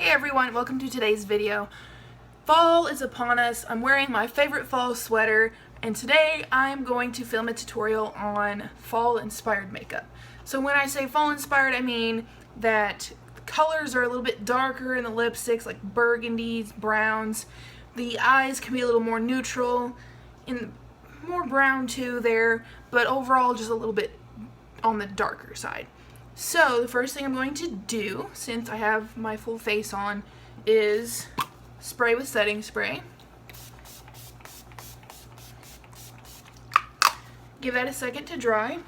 Hey everyone, welcome to today's video. Fall is upon us. I'm wearing my favorite fall sweater, and today I'm going to film a tutorial on fall inspired makeup. So when I say fall inspired, I mean that the colors are a little bit darker in the lipsticks, like burgundies, browns. The eyes can be a little more neutral, and more brown too there, but overall just a little bit on the darker side. So the first thing I'm going to do, since I have my full face on, is spray with setting spray. Give that a second to dry.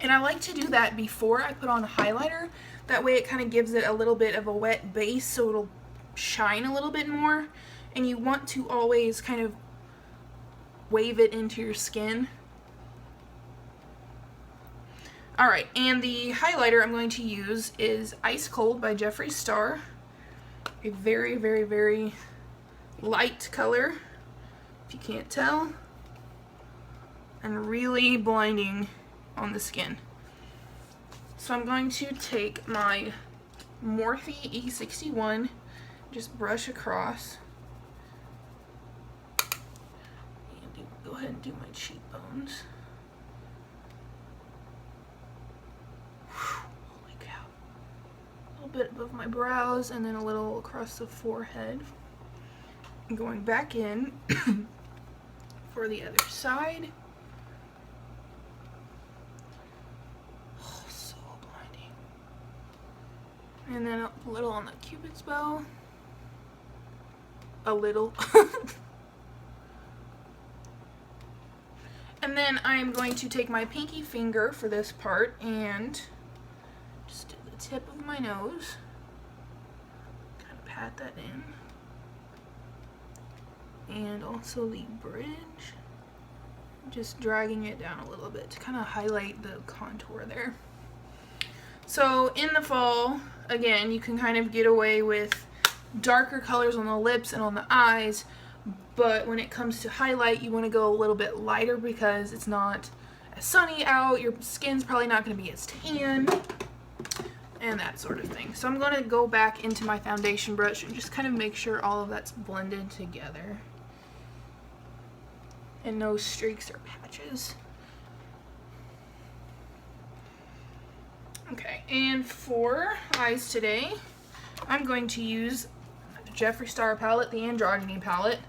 And I like to do that before I put on a highlighter. That way it kind of gives it a little bit of a wet base so it'll shine a little bit more. And you want to always kind of wave it into your skin. Alright, and the highlighter I'm going to use is Ice Cold by Jeffree Star. A very, very, very light color, if you can't tell. And really blinding on the skin. So I'm going to take my Morphe E61, just brush across. And go ahead and do my cheekbones. Bit above my brows and then a little across the forehead. I'm going back in for the other side. Oh, so blinding. And then a little on the Cupid's bow. A little. And then I'm going to take my pinky finger for this part and just do the tip of my nose, kind of pat that in, and also the bridge, just dragging it down a little bit to kind of highlight the contour there. So in the fall, again, you can kind of get away with darker colors on the lips and on the eyes, but when it comes to highlight, you want to go a little bit lighter because it's not as sunny out, your skin's probably not going to be as tan, and that sort of thing. So I'm going to go back into my foundation brush and just kind of make sure all of that's blended together and no streaks or patches. Okay, and for eyes today, I'm going to use the Jeffree Star palette, the Androgyny palette.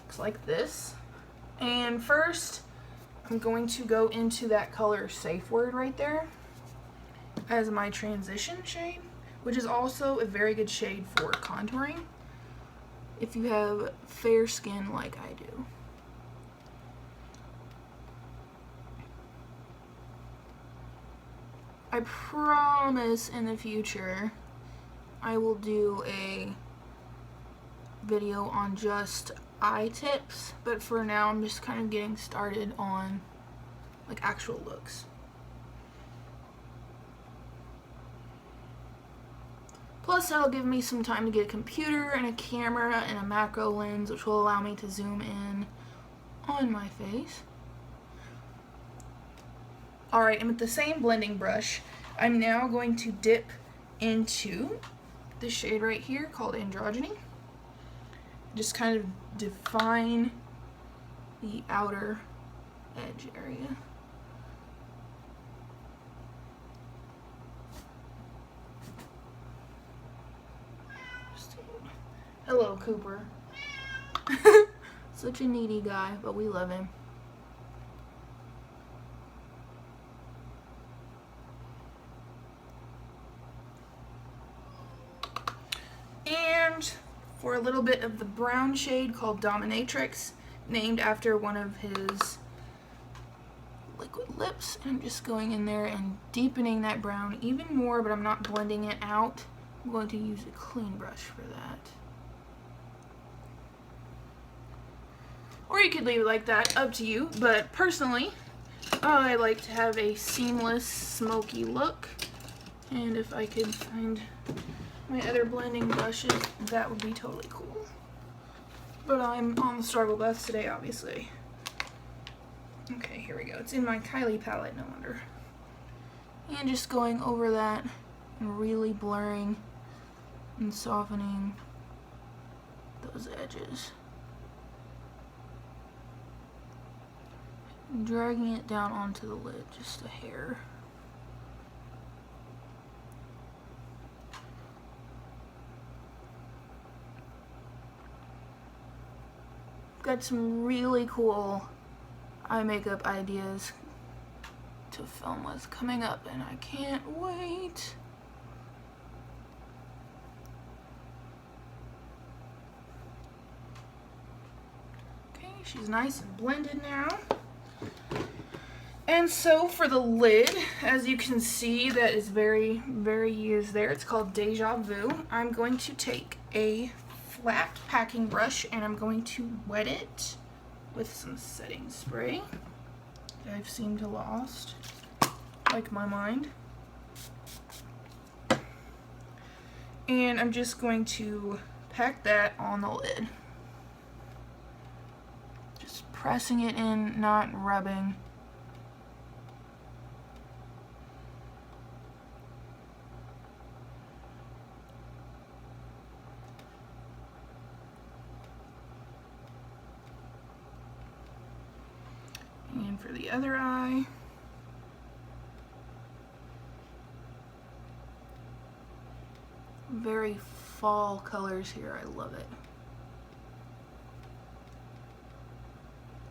Looks like this. And first, I'm going to go into that color Safe Word right there as my transition shade, which is also a very good shade for contouring if you have fair skin like I do. I promise in the future I will do a video on just eye tips, but for now I'm just kind of getting started on like actual looks. Plus, that'll give me some time to get a computer and a camera and a macro lens, which will allow me to zoom in on my face. Alright, and with the same blending brush, I'm now going to dip into this shade right here called Androgyny. Just kind of define the outer edge area. Hello, Cooper. Such a needy guy, but we love him. And for a little bit of the brown shade called Dominatrix, named after one of his liquid lips, I'm just going in there and deepening that brown even more, but I'm not blending it out. I'm going to use a clean brush for that. Or you could leave it like that, up to you, but personally, I like to have a seamless, smoky look, and if I could find my other blending brushes, that would be totally cool. But I'm on the struggle bus today, obviously. Okay, here we go. It's in my Kylie palette, no wonder. And just going over that and really blurring and softening those edges. And dragging it down onto the lid just a hair. Got some really cool eye makeup ideas to film with coming up, and I can't wait. Okay, she's nice and blended now. And so for the lid, as you can see, that is very, very used there. It's called Deja Vu. I'm going to take a flat packing brush and I'm going to wet it with some setting spray that I've seemed to lost, like my mind. And I'm just going to pack that on the lid. Just pressing it in, not rubbing. And for the other eye, very fall colors here. I love it.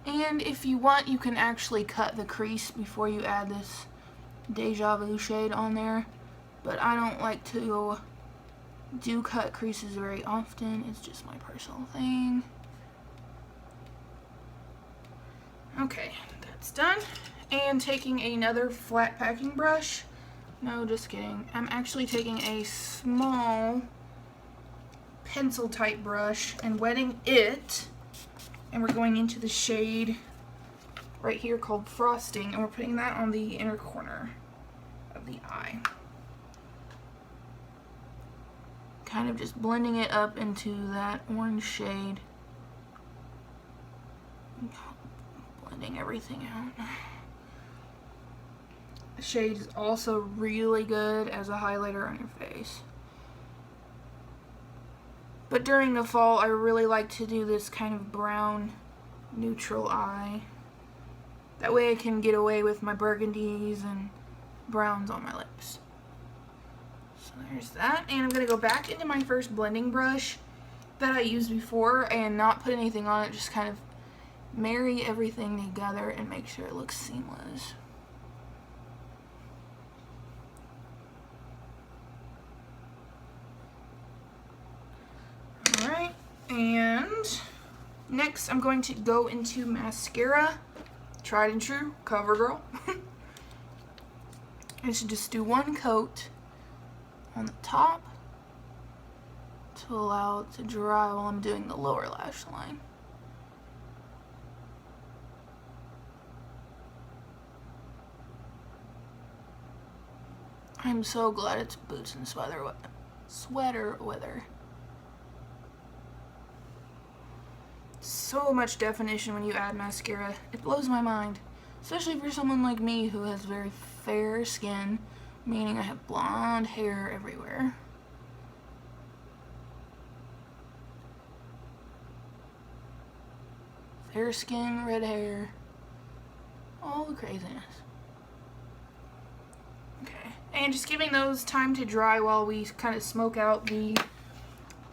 And if you want, you can actually cut the crease before you add this Deja Vu shade on there, but I don't like to do cut creases very often. It's just my personal thing. Okay, that's done. And taking another flat packing brush. No, just kidding. I'm actually taking a small pencil type brush and wetting it. And we're going into the shade right here called Frosting, and we're putting that on the inner corner of the eye. Kind of just blending it up into that orange shade. Blending everything out. The shade is also really good as a highlighter on your face. But during the fall, I really like to do this kind of brown neutral eye. That way I can get away with my burgundies and browns on my lips. So there's that. And I'm going to go back into my first blending brush that I used before and not put anything on it, just kind of marry everything together and make sure it looks seamless. Alright, and next I'm going to go into mascara. Tried and true, Covergirl. I should just do one coat on the top to allow it to dry while I'm doing the lower lash line. I'm so glad it's boots and sweater weather. So much definition when you add mascara. It blows my mind. Especially for someone like me who has very fair skin, meaning I have blonde hair everywhere. Fair skin, red hair, all the craziness. Okay, and just giving those time to dry while we kind of smoke out the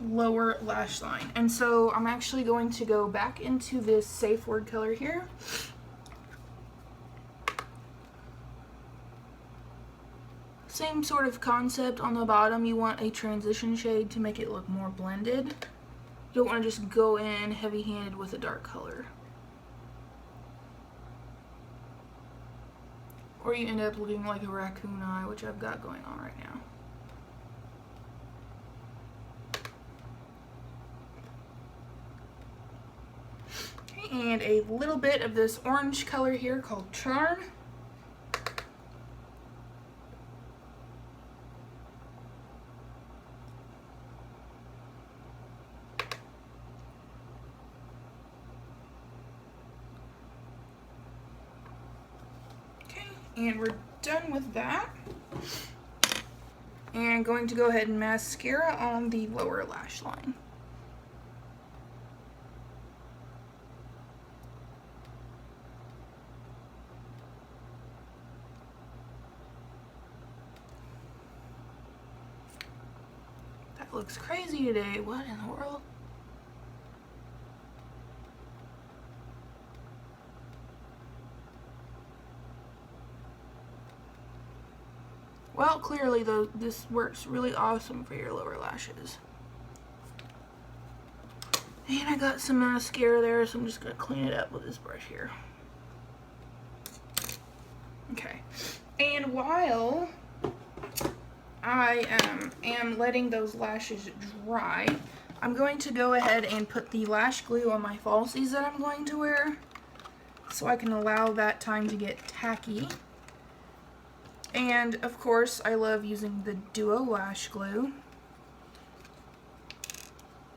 lower lash line. And so I'm actually going to go back into this Safe Word color here. Same sort of concept on the bottom. You want a transition shade to make it look more blended. You don't want to just go in heavy-handed with a dark color, or you end up looking like a raccoon eye, which I've got going on right now. Okay, and a little bit of this orange color here called Charm. And we're done with that. And going to go ahead and mascara on the lower lash line. That looks crazy today. What in the world? Well, clearly though, this works really awesome for your lower lashes. And I got some mascara there, so I'm just going to clean it up with this brush here. Okay. And while I am letting those lashes dry, I'm going to go ahead and put the lash glue on my falsies that I'm going to wear, so I can allow that time to get tacky. And of course, I love using the Duo Lash Glue.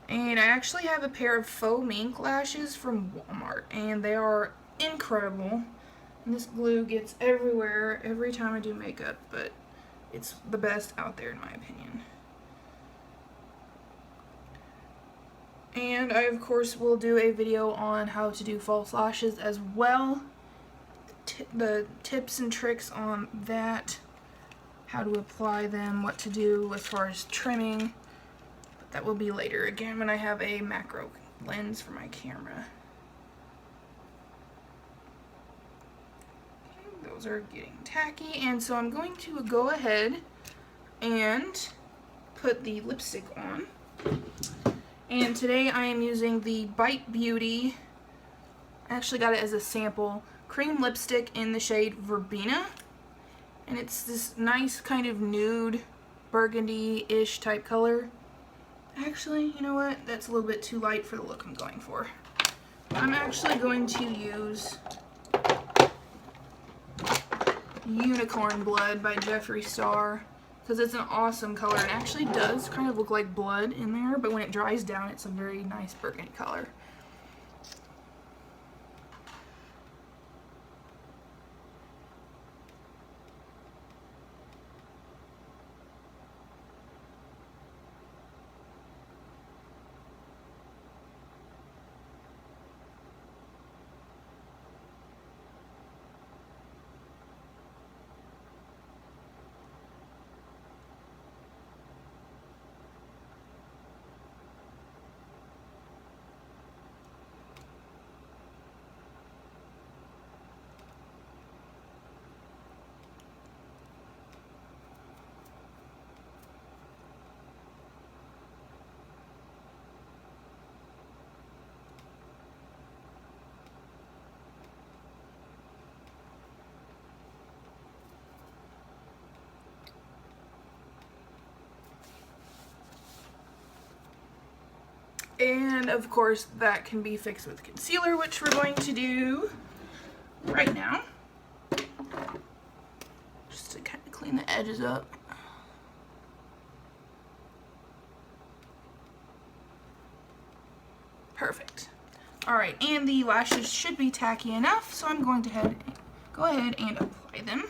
And I actually have a pair of Faux Mink lashes from Walmart, and they are incredible. And this glue gets everywhere every time I do makeup, but it's the best out there in my opinion. And I of course will do a video on how to do false lashes as well. The tips and tricks on that, how to apply them, what to do as far as trimming, but that will be later again when I have a macro lens for my camera. Okay, those are getting tacky, and so I'm going to go ahead and put the lipstick on. And today I am using the Bite Beauty, I actually got it as a sample, cream lipstick in the shade Verbena, and it's this nice kind of nude burgundy-ish type color. Actually, you know what, that's a little bit too light for the look I'm going for. I'm actually going to use Unicorn Blood by Jeffree Star, because it's an awesome color. It actually does kind of look like blood in there, but when it dries down it's a very nice burgundy color. And of course that can be fixed with concealer, which we're going to do right now, just to kind of clean the edges up. Perfect. Alright, and the lashes should be tacky enough, so I'm going to go ahead and apply them.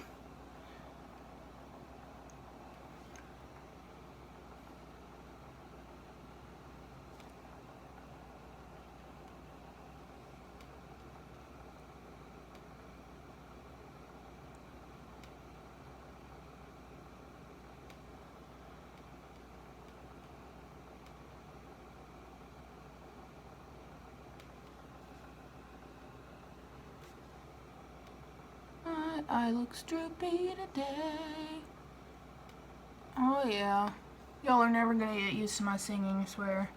I look droopy today. Oh yeah. Y'all are never gonna get used to my singing, I swear.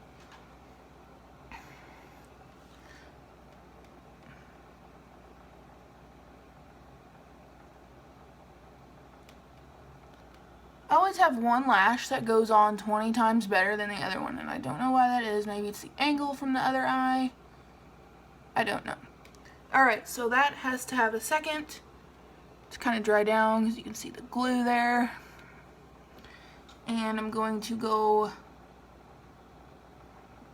I always have one lash that goes on 20 times better than the other one, and I don't know why that is. Maybe it's the angle from the other eye. I don't know. Alright, so that has to have a second to kind of dry down, because you can see the glue there. And I'm going to go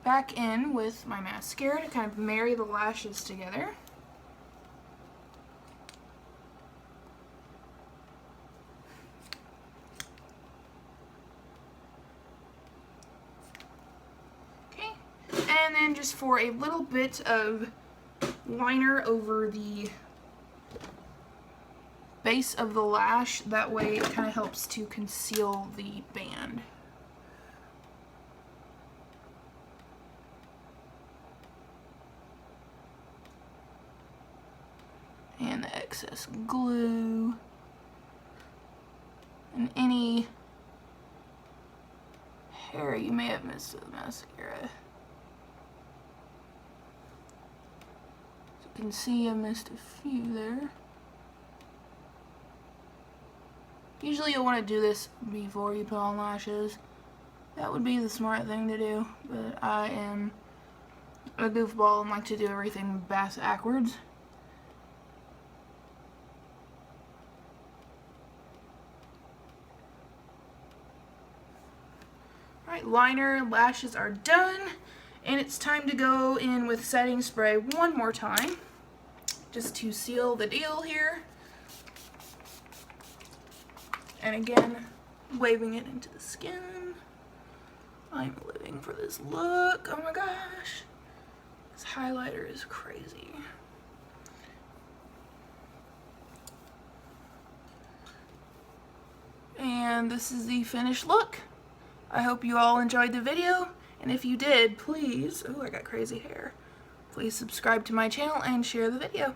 back in with my mascara to kind of marry the lashes together. in just for a little bit of liner over the base of the lash. That way it kind of helps to conceal the band. And the excess glue. And any hair you may have missed with the mascara. As you can see, I missed a few there. Usually you'll want to do this before you put on lashes. That would be the smart thing to do, but I am a goofball and like to do everything backwards. Alright, liner, lashes are done, and it's time to go in with setting spray one more time, just to seal the deal here. And again, waving it into the skin. I'm living for this look. Oh my gosh. This highlighter is crazy. And this is the finished look. I hope you all enjoyed the video, and if you did, please, oh, I got crazy hair. Please subscribe to my channel and share the video.